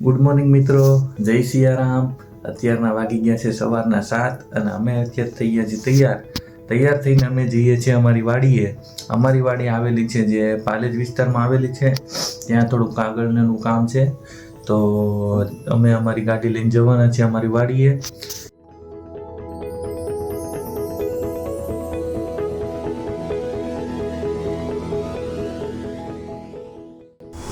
Good morning મિત્રો, જય સિયારામ. અત્યારના વાગી ગયા છે સવારના 7 અને અમે અત્યારે થઈ ગયા છીએ તૈયાર થઈને અમે જઈએ છીએ અમારી વાડીએ. અમારી વાડી આવેલી છે જે પાલેજ વિસ્તારમાં આવેલી છે. ત્યાં થોડુંક કાગળનું કામ છે, તો અમે અમારી ગાડી લઈને જવાના છીએ અમારી વાડીએ.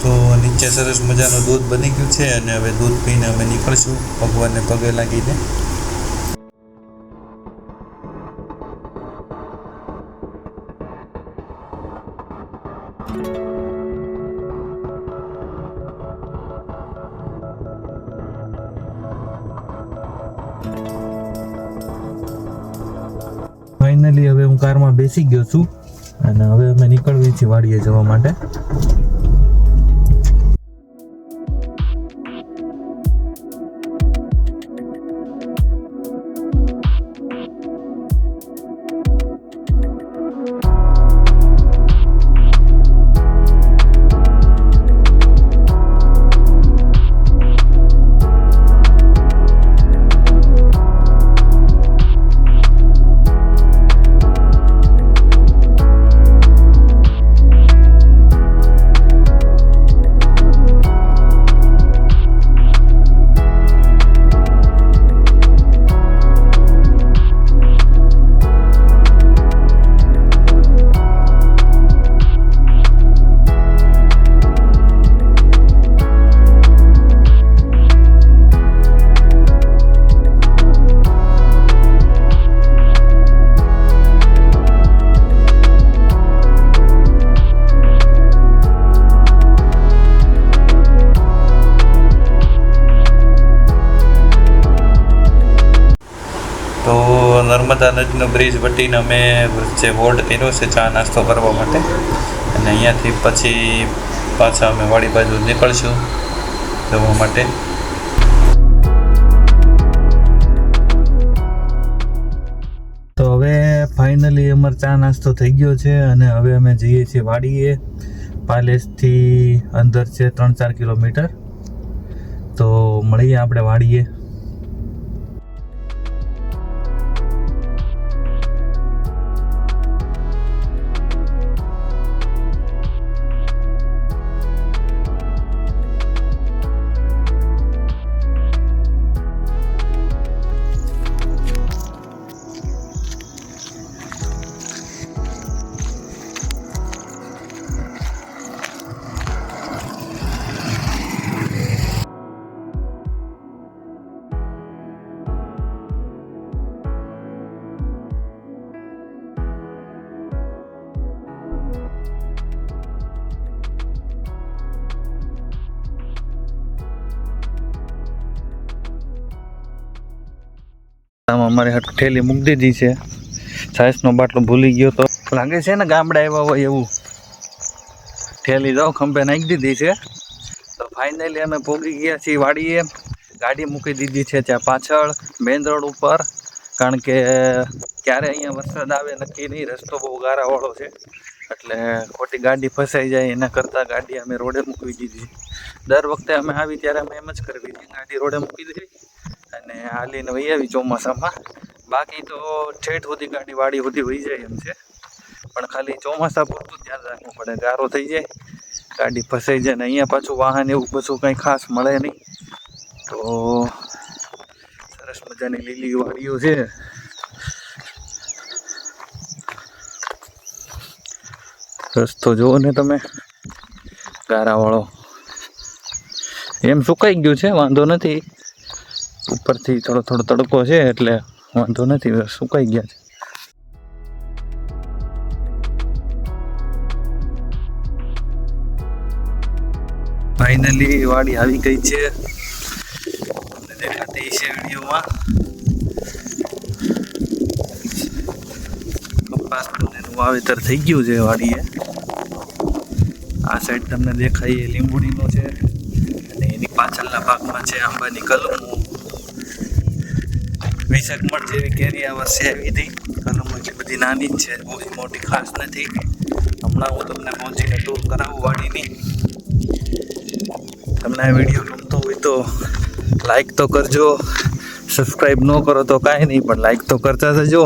તો નીચે સરસ મજાનું દૂધ બની ગયું છે અને હવે દૂધ પીને અમે નીકળશું ભગવાનને પગે લાગીને. ફાઇનલી હવે હું કારમાં બેસી ગયો છું અને હવે અમે નીકળવી છીએ વાડીએ જવા માટે. તો નર્મદા નદીનો બ્રિજ વટીને અમે જે હોલ્ડ કર્યો છે ચા નાસ્તો કરવા માટે, અને અહીંયાથી પછી પાછા અમે વાડી બાજુ નીકળશું જવા માટે. તો હવે ફાઇનલી અમારો ચા નાસ્તો થઈ ગયો છે અને હવે અમે જઈએ છીએ વાડીએ. પાલેજથી અંદર છે 3-4 કિલોમીટર. તો મળીએ આપણે વાડીએ. અમારે ઠેલી મૂકી દીધી છે. છાસનો બાટલો ભૂલી ગયો તો લાગે છે ને ગામડે આવ્યા હોય એવું. ઠેલી જાઓ ખંભે નાખી દીધી છે. તો ફાઇનલી અમે પહોંચી ગયા છીએ વાડીએ. ગાડી મૂકી દીધી છે ત્યાં પાછળ મેઇન રોડ ઉપર, કારણ કે ક્યારે અહીંયા વરસાદ આવે નક્કી નહીં. રસ્તો બહુ ગારાવાળો છે એટલે ખોટી ગાડી ફસાઈ જાય એના કરતાં ગાડી અમે રોડે મૂકવી દીધી. દર વખતે અમે આવી ત્યારે અમે એમ જ કરવી હતી, ગાડી રોડે મૂકી દીધી અને હાલીને વહી આવી ચોમાસામાં. બાકી તો ઠેઠ સુધી ગાડી વાડી સુધી વહી જાય એમ છે, પણ ખાલી ચોમાસા પૂરતું ધ્યાન રાખવું પડે. ગારો થઈ જાય, ગાડી ફસાઈ જાય ને અહીંયા પાછું વાહન એવું બધું કંઈ ખાસ મળે નહીં. તો સરસ મજાની લીલી વાડીઓ છે. રસ્તો જુઓ ને તમે, ગારાવાળો. એમ સુકાઈ ગયું છે, વાંધો નથી. ઉપરથી થોડો તડકો છે એટલે વાંધો નથી, સુકાઈ ગયા છે. ફાઇનલી વાડી આવી ગઈ છે, તમને દેખાતી છે વિડીયોમાં. કપાસનું વાવેતર થઈ ગયું છે વાડીએ. આ સાઈડ તમને દેખાય લીંબુડીનો છે અને એની પાછળના ભાગમાં છે આંબાની કલમો. વિશેષ મળ જેવી કેરી આ વર્ષે આવી હતી. કલમો એટલી બધી નાની જ છે, બહુ મોટી ખાસ નથી. હમણાં હું તમને પહોંચીને ટૂર કરાવું વાડીની. તમને આ વિડીયો ગમતો હોય તો લાઈક તો કરજો, સબસ્ક્રાઈબ ન કરો તો કાંઈ નહીં, પણ લાઈક તો કરતા જજો.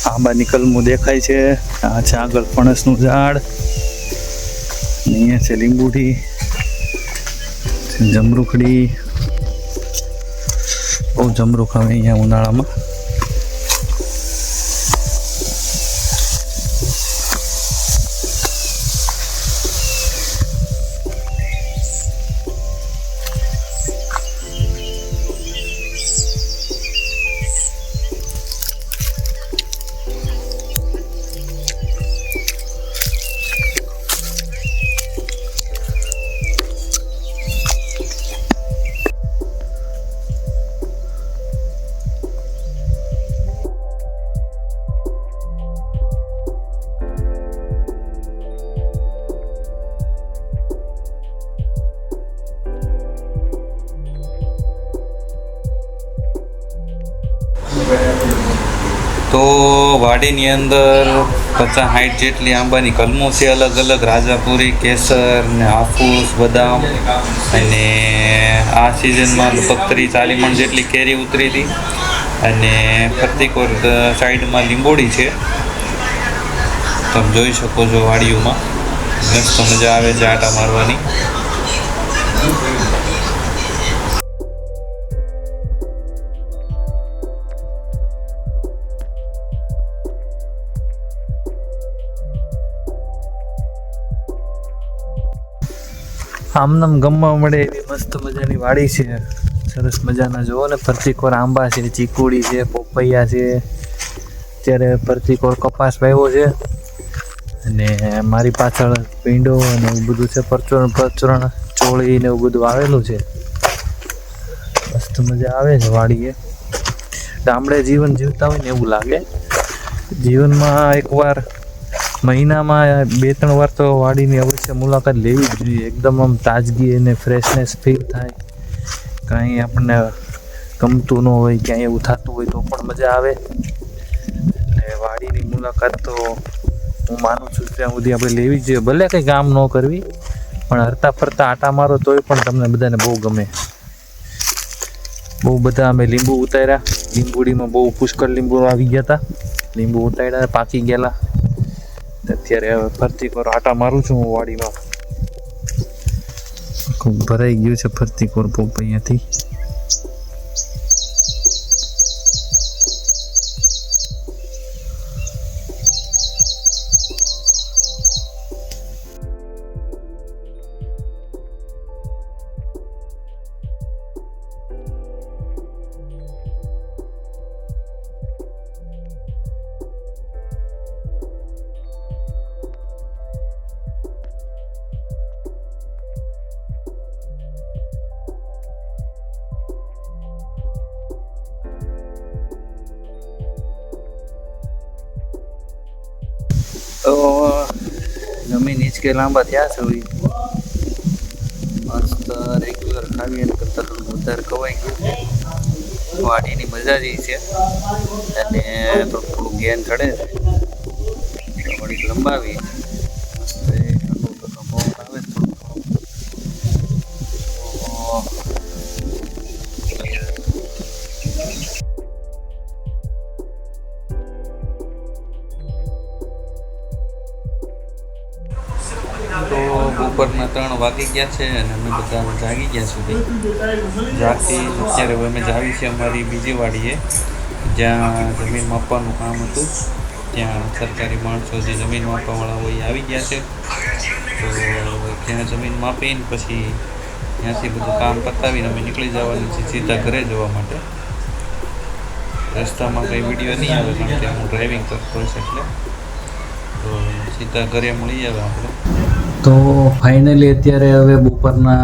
આંબાની કલમો દેખાય છે. આ છે આગળ ફણસનું ઝાડ, અહીંયા છે લીંબુડી, જમરૂખડી. બહુ જમરૂખ આવે અહીંયા ઉનાળામાં. તો વાડીની અંદર 50-60 જેટલી આંબાની કલમો છે, અલગ અલગ રાજાપુરી, કેસર ને હાફૂસ, બદામ. અને આ સિઝનમાં લગભગ 30-40 મણ જેટલી કેરી ઉતરી હતી. અને ફરતી કોર સાઈડમાં લીંબોડી છે, તમે જોઈ શકો છો. વાડીઓમાં મસ્ત મજા આવે છે આટા મારવાની. આમનામ ગમવા મળે એવી મસ્ત મજાની વાડી છે. સરસ મજાના જુઓ ને, ફરતીકોર આંબા છે, ચીકુડી છે, પોપૈયા છે. અત્યારે ફરતીકોર કપાસ વાવ્યો છે. અને મારી પાછળ ભીંડો અને એવું બધું છે, પરચુરણ ચોળી ને એવું બધું આવેલું છે. મસ્ત મજા આવે છે વાડીએ. ગામડે જીવન જીવતા હોય ને એવું લાગે. જીવનમાં એકવાર મહિનામાં 2-3 વાર તો વાડીની અવશ્ય મુલાકાત લેવી જ જોઈએ. એકદમ આમ તાજગી અને ફ્રેશનેસ ફીલ થાય. કાંઈ આપણને ગમતું ન હોય, ક્યાંય એવું થતું હોય તો પણ મજા આવે. એટલે વાડીની મુલાકાત તો હું માનું છું ત્યાં સુધી આપણે લેવી જ જોઈએ. ભલે કંઈ કામ ન કરવી, પણ હરતા ફરતા આટા મારો તોય પણ તમને બધાને બહુ ગમે. બહુ બધા અમે લીંબુ ઉતાર્યા. લીંબુડીમાં બહુ પુષ્કળ લીંબુ આવી ગયા હતા. લીંબુ ઉતાર્યા, પાકી ગયેલા. અત્યારે હવે ફરતી કોર આટા મારું છું હું વાડીમાં. ખૂબ ભરાઈ ગયું છે ફરતી કોર પોપૈયાથી. તો જમીન હિંચકે લાંબા થયા છે. મસ્ત રેગ્યુલર ખાવી એના કરતાં થોડું વધારે ખવાઈ ગયું. વાડીની મજા જ છે. અને થોડું ગેન ચડે છે. વળી લંબાવી આવે થોડું. તો બપોરના 3 વાગી ગયા છે અને અમે બધા જાગી ગયા સુધી. જાગતી અત્યારે અમે જાવી છે અમારી બીજી વાડીએ, જ્યાં જમીન માપવાનું કામ હતું. ત્યાં સરકારી માણસો જે જમીન માપવાવાળા હોય એ આવી ગયા છે. તો ત્યાં જમીન માપીને પછી ત્યાંથી બધું કામ પતાવીને અમે નીકળી જવાનું છે સીધા ઘરે જવા માટે. રસ્તામાં કંઈ વિડીયો નહીં આવે કારણ કે હું ડ્રાઇવિંગ કરતો હશે એટલે. તો સીધા ઘરે મળી આવે આપણે. તો ફાઇનલી અત્યારે હવે બપોરના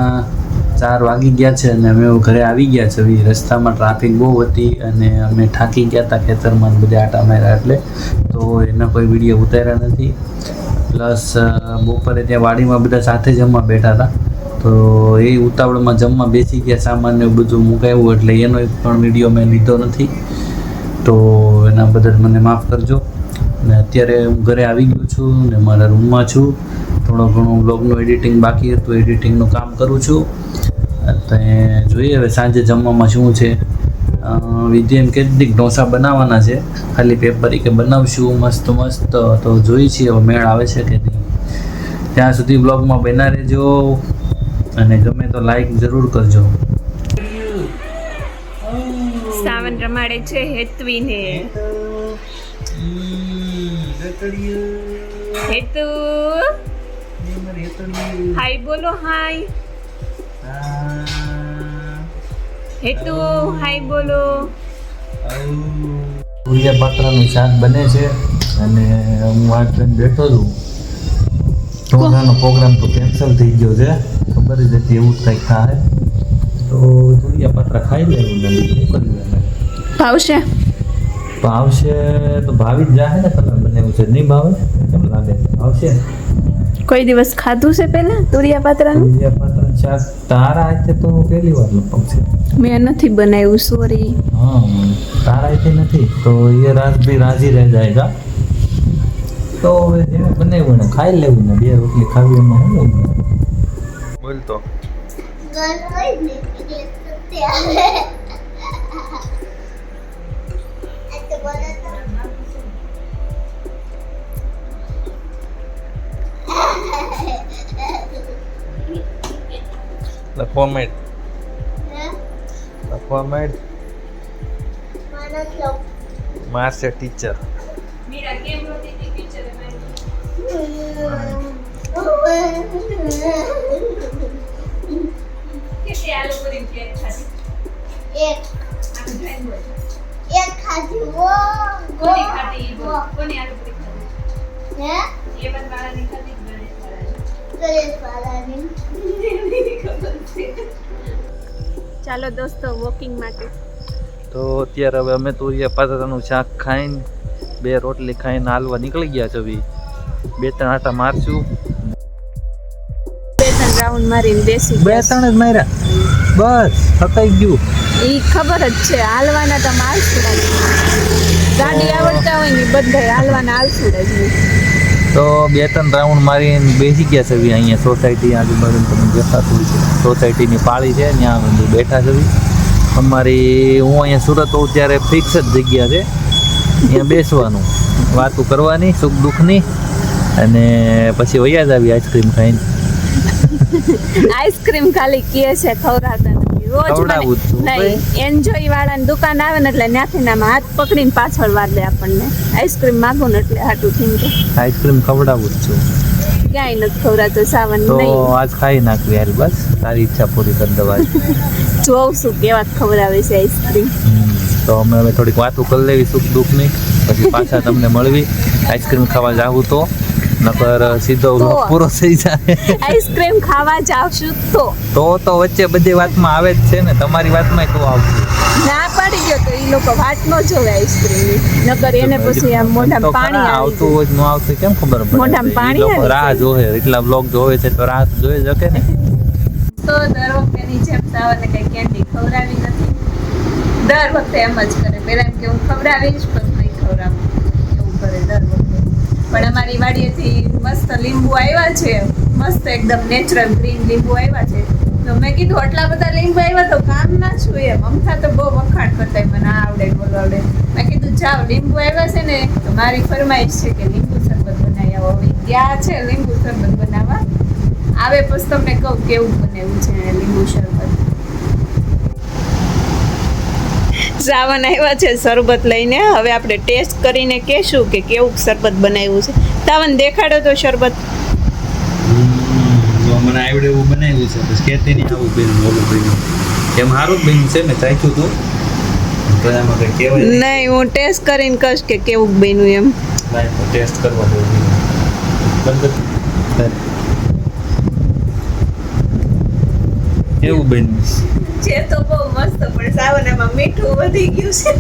4 વાગી ગયા છે અને અમે ઘરે આવી ગયા છે. રસ્તામાં ટ્રાફિક બહુ હતી અને અમે થાકી ગયા હતા ખેતરમાં બધા આટા માર્યા એટલે, તો એના કોઈ વિડીયો ઉતાર્યા નથી. પ્લસ બપોરે ત્યાં વાડીમાં બધા સાથે જમવા બેઠા હતા, તો એ ઉતાવળમાં જમવા બેસી ગયા, સામાન ને બધું મુકાવ્યું એટલે એનો એક પણ વિડીયો મેં લીધો નથી. તો એના બદલ મને માફ કરજો. ને અત્યારે હું ઘરે આવી ગયો છું ને મારા રૂમમાં છું. થોડો ઘણું બ્લોગનું એડિટિંગ બાકી હતું, એડિટિંગનું કામ કરું છું. અને જોઈએ હવે સાંજે જમવામાં શું છે. વિધિ એમ કહેતી ઢોસા બનાવવાના છે, ખાલી પેપરી કે બનાવશું મસ્ત મસ્ત, તો જોઈ છીએ હવે મેળ આવે છે કે નહીં. ત્યાં સુધી બ્લોગમાં બના રહેજો અને ગમે તો લાઈક જરૂર કરજો. સાવન રમાડે છે હેતવીને. હેતુ હાય બોલો, હાય હેતુ, હાય બોલો. સૂર્યા પાત્રાનું શાક બને છે અને હું વાત કરીને બેઠો છું. ઢોસાનો પ્રોગ્રામ તો કેન્સલ થઈ ગયો છે, ખબર જ હતી એવું જ કંઈક થાય. તો સૂર્યા પાત્રા ખાઈ લેવું ને બીજું કર્યું એને. ભાવશે ભાવશે તો ભાવી જ જાહે ને, કલર બનેવું છે. નહીં ભાવે કેમ લાગે? ભાવશે. કોઈ દિવસ ખાધું છે પહેલા તુરિયા પાત્રાનું? સૂર્યા પાત્રાનું શાક તારા હાથે તો પહેલી વાર લપક છે. મેં નથી બનાવ્યું, સોરી. હા, તારા હાથે નથી તો એ રાત ભી રાજી રહી જાયગા. તો હવે જેને બનાવ્યું ને ખાઈ લેવું ને, 2 રોટલી ખાવી એમાં હું બોલ તો. લખવા માંડ મારશે ટીચર. મીરા કેમ રોતી હતી ટીચરે મારી? કેટલી આલુ પૂરી કેક ખાધી? એક ખાધી. કોની ખાધી? કોની આલુ પૂરી ખાધી? એ પણ વાળાની ખાધી, ગણેશ વાળાની. ચાલો દોસ્તો વોકિંગ માટે. તો અત્યારે હવે અમે તુરિયા પાત્રાનું શાક ખાઈને 2 રોટલી ખાઈને હાલવા નીકળી ગયા છે. 2-3 આટા મારશું. 2-3 રાઉન્ડ મારીને બેસી 2-3 જ માર્યા બસ, થકાઈ ગયું. ઈ ખબર જ છે, હાલવાના તો આલસુડા જ. ગાડી આવડતા હોય ને બધાય હાલવાના આલસુડા જ. તો 2-3 રાઉન્ડ મારીને બેસી ગયા છે. અહીંયા સોસાયટી આજુબાજુ તમે દેખાતું છે, સોસાયટીની પાળી છે, ત્યાં બધું બેઠા છે. અમારી હું અહીંયા સુરત હોઉં ત્યારે ફિક્સ જ જગ્યા છે, અહીંયા બેસવાનું, વાતો કરવાની સુખ દુઃખની, અને પછી વયા જ આવી આઈસ્ક્રીમ ખાઈને. આઈસ્ક્રીમ ખાલી કે છે, ખવડાવતા નથી. રોજ નહીં, એન્જોય વાળાની દુકાન આવે ને એટલે ત્યાંથી નામાં હાથ પકડીને પાછળ વાર દે આપણને. આઈસ્ક્રીમ માગો ને એટલે હાટું થઈને કે આઈસ્ક્રીમ ખવડાવું જ છું. ક્યાંય નથી ખવડાવતો સાવન તો નહીં. આજ ખાઈ નાખવી યાર, બસ તારી ઈચ્છા પૂરી કરી દવા. જોઉં છું કેવા ખવડાવે છે આઈસ્ક્રીમ. તો અમે હવે થોડીક વાતો કરી લેવી સુખ દુઃખની, પછી પાછા તમને મળવી. આઈસ્ક્રીમ ખાવા જાવું તો, નકર સીધો પૂરો થઈ જાય. આઈસ્ક્રીમ ખાવા જાવશું તો વચ્ચે બધી વાતમાં આવે જ છે ને, તમારી વાતમાં તો આવશે. ના પાડી ગયો તો ઈ લોકો વાટ ન જોવે આઈસ્ક્રીમ, નકર એને પછી આમ મોઢામાં પાણી આવતું હોય ન આવતું કેમ ખબર પડે? મોઢામાં પાણી રાહ જોવે, એટલા બ્લોગ જોવે છે તો રાહ જોઈ શકે ને. તો દર વખતેની જેમ સાવરને કઈ કેન્ડી ખવડાવી નથી. દર વખતે એમ જ કરે, પેલા એમ કે હું ખવડાવીશ પણ નહીં ખવડાવું, એવું કરે દર વખતે. પણ અમારી વાડીએથી મસ્ત લીંબુ આવ્યા છે, મસ્ત એકદમ નેચરલ ગ્રીન લીંબુ આવ્યા છે. તો મેં કીધું આટલા બધા લીંબુ આવ્યા તો કામ ના છું એમ. અમથા તો બહુ વખાણ કરતા મને આ આવડે બોલો આવડે. મેં કીધું જાઓ લીંબુ આવ્યા છે ને, તો મારી ફરમાઈશ છે કે લીંબુ શરબત બનાવી આવો. ત્યાં છે લીંબુ શરબત બનાવવા, આવે પછી તમને કહું કેવું બનાવ્યું છે લીંબુ શરબત. સાવન આવ્યા છે શરબત લઈને, હવે આપણે ટેસ્ટ કરીને કહેશું કે કેવું શરબત બનાવ્યું છે. સાવન દેખાડો તો શરબત. મને આવડે એવું બનાવ્યું છે, બસ કહેતી નહીં આવું બેન ઓલું બન્યું એમ સારું જ બન્યું છે. મેં ચાખ્યું હતું તો એમાં કંઈ કહેવાય નહીં, હું ટેસ્ટ કરીને કહીશ કે કેવું બન્યું એમ. ટેસ્ટ કરવા દેવું. કેવું બન્યું છે તો બહુ મસ્ત પણ સાવનામાં મીઠું વધી ગયું છે.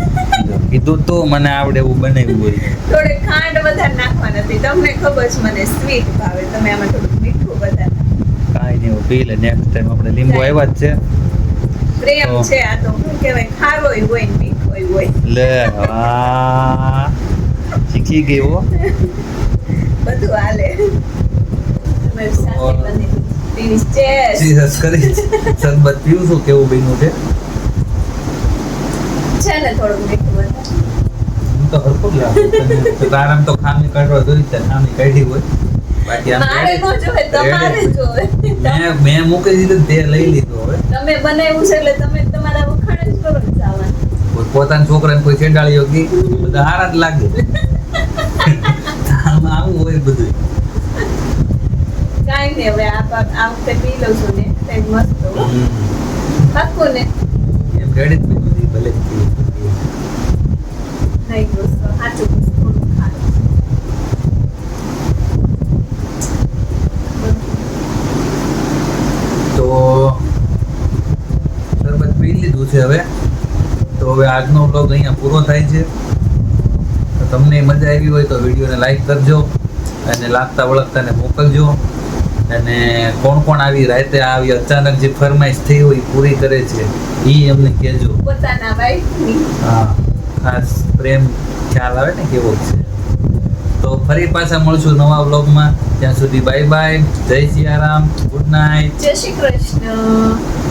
કીધું તો મને આવડે એવું બનાવ્યું હોય. થોડી ખાંડ વધારે નાખવા નથી. તમને ખબર છે મને સ્વીટ ભાવે, તમે આમાં થોડું મીઠું વધારે નાખો. કાંઈ નહીં, પી લે. નેક્સ્ટ ટાઈમ આપણે લીંબુ આવ્યા જ છે. પ્રેમ તો. છે આ તો, શું કહેવાય, ખારોય હોય ને મીઠોય હોય. લે વાહ, શીખી ગઈ હો. બધું હાલે. તમે સાથે બની ફિનિશ. ચેસ જીસસ કરી શરબત પીવું છું. કેવું બન્યું છે? છે ને થોડુંક મીઠું વધારે. હું તો હરખું જ લાગુ. તારામ તો ખામી કાઢવા જોઈ છે, ખામી કાઢી હોય. બાકી આમ મારે નો જોવે, તમારે જોવે. મેં મૂકી દીધું તે લઈ લીધું. હવે તમે બનાવ્યું છે એટલે તમે તમારા વખાણ જ કરો ને સાવન. કોઈ પોતાના છોકરાને કોઈ ચેડાળીઓ કી બધા હારા જ લાગે. આમાં આવું હોય બધું. કાંઈ નહીં, હવે આ વખતે પી લઉં છું ને કંઈક મસ્ત હો. પાક્કું ને એમ રેડી જ પીધી ભલે જ પી. નહીં ગુસ્સો સાચું ગુસ્સો થોડું ખારું. તો શરબત પી લીધું છે હવે. તો હવે આજનો વ્લોગ અહીંયા પૂરો થાય છે. તો તમને મજા આવી હોય તો વિડીયોને લાઈક કરજો અને લાગતા વળગતાને મોકલજો. અને કોણ કોણ આવી રાતે આવી અચાનક જે ફરમાઈશ થઈ હોય એ પૂરી કરે છે એ અમને કહેજો. પોતાના વાઈફની. હા, ખાસ પ્રેમ ખ્યાલ આવે ને કેવો છે. તો ફરી પાછા મળશું નવા વ્લોગમાં. ત્યાં સુધી બાય બાય, જય સિયારામ, ગુડ નાઇટ. જય શ્રી કૃષ્ણ.